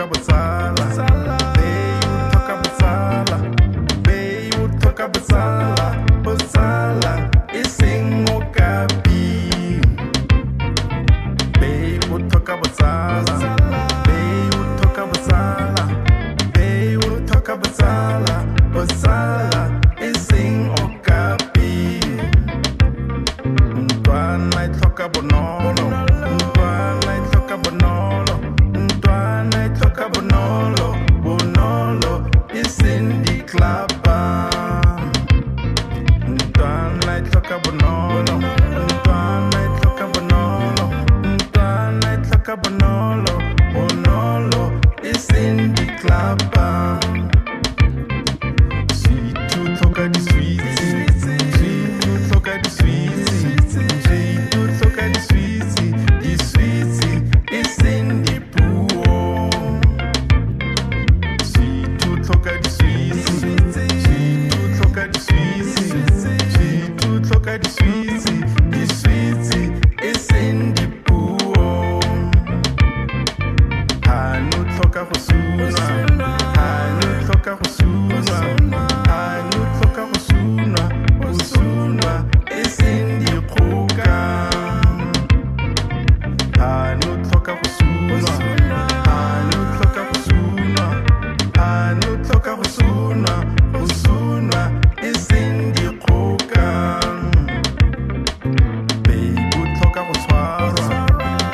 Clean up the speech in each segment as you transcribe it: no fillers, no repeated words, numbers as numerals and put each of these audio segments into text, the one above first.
talk about Sala. Baby, we talk about Sala. Baby, we talk about Sala. But Sala is in Okapi. Baby, we talk about Sala. Baby, we talk about Sala. Baby, we talk about Sala. But Sala is in Okapi. Ntwana talk about Nolo. Ntwana talk about Nolo. Ntwana talk about Nolo. Bonolo is in the club. Ntwana talk about Nolo. Ntwana talk about Nolo. Ntwana talk about Nolo. Bonolo is in the club. Sweet to talk at the sweet. Sweet to talk at the sweet. Sweet to talk at the sweet. The sweet is in the pool. Sweet to talk at the sweet. Sweet to talk at the sweet. Sweet to talk at the sweet. The sweet is in the pool. Hanu toka kusuna. Hanu toka kusuna. Hanu toka kusuna. Kusuna is in the kuka. Hanu toka kusuna. Hanu toka kusuna. Hanu toka kusuna. Kusuna is in the kuka. Baby, toka kuswara.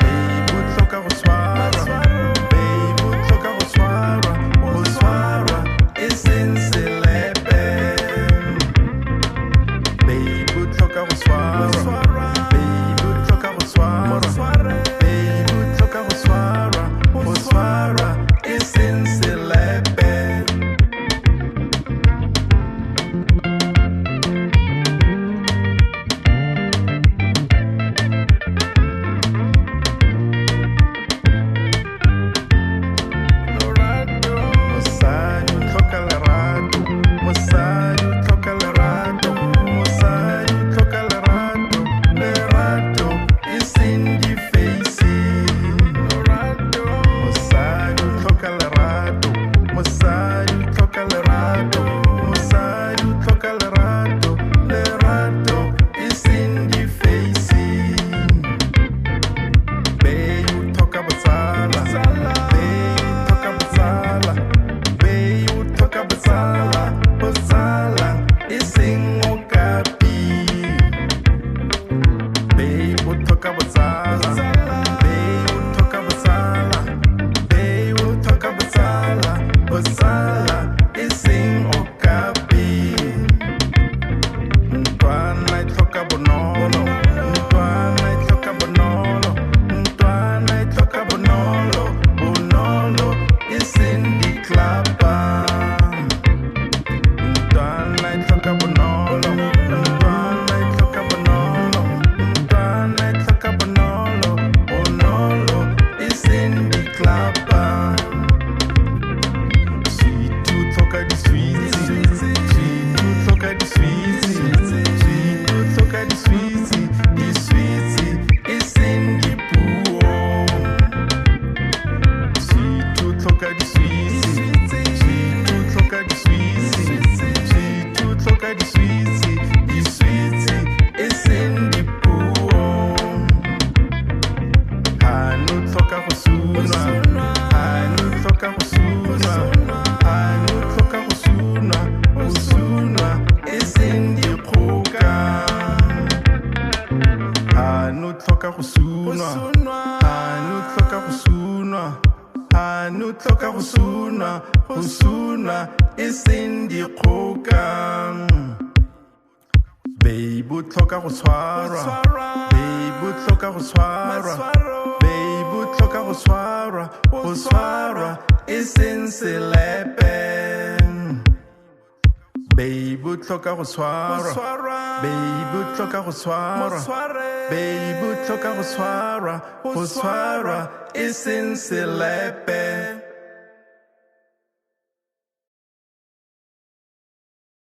Baby, toka kuswara. Baby, toka kuswara. Kuswara is in Selepe. Baby, toka kuswara. Baby, toka kuswara. Baby, toka kuswara. Kuswara is in Selepe. Moçado, toca lerato. Moçado, toca lerato. Moçado, toca lerato. Lerato is in the face. Moçado, toca lerato. Moçado, toca lerato. Moçado, toca lerato. Lerato is in the face. Baby, toca basala. Baby, toca basala. Baby, toca basala. Basala is in Okapi. Baby, toca basala. Baby, toca basala. Baby, toca basala. Basala is in Okapi. Ntwana toka bonolo. Ntwana toka bonolo. Ntwana toka bonolo. Bonolo is in the club. Ntwana toka bonolo. Ntwana toka bonolo. Ntwana toka bonolo. Bonolo is in the club. Sweet to talk at the sweet. Sweet to talk at the sweet. Sweet to talk at the sweet. The sweet is in the pool. Sweet to talk at the sweet. Sweet to talk at the sweet. Sweet to talk at the sweet. The sweet is in the pool. Hanu toka kusuna. Hanu toka kusuna. Hanu toka kusuna. Kusuna is in the kuka. Hanu toka kusuna. Hanu toka kusuna. Hanu toka kusuna. Kusuna is in the kuka. Baby, toka kuswara. Baby, toka kuswara. Baby, toka kuswara. Kuswara is in Selepe. Baby, toka kuswara. Baby, toka kuswara. Baby, toka kuswara. Kuswara is in Selepe.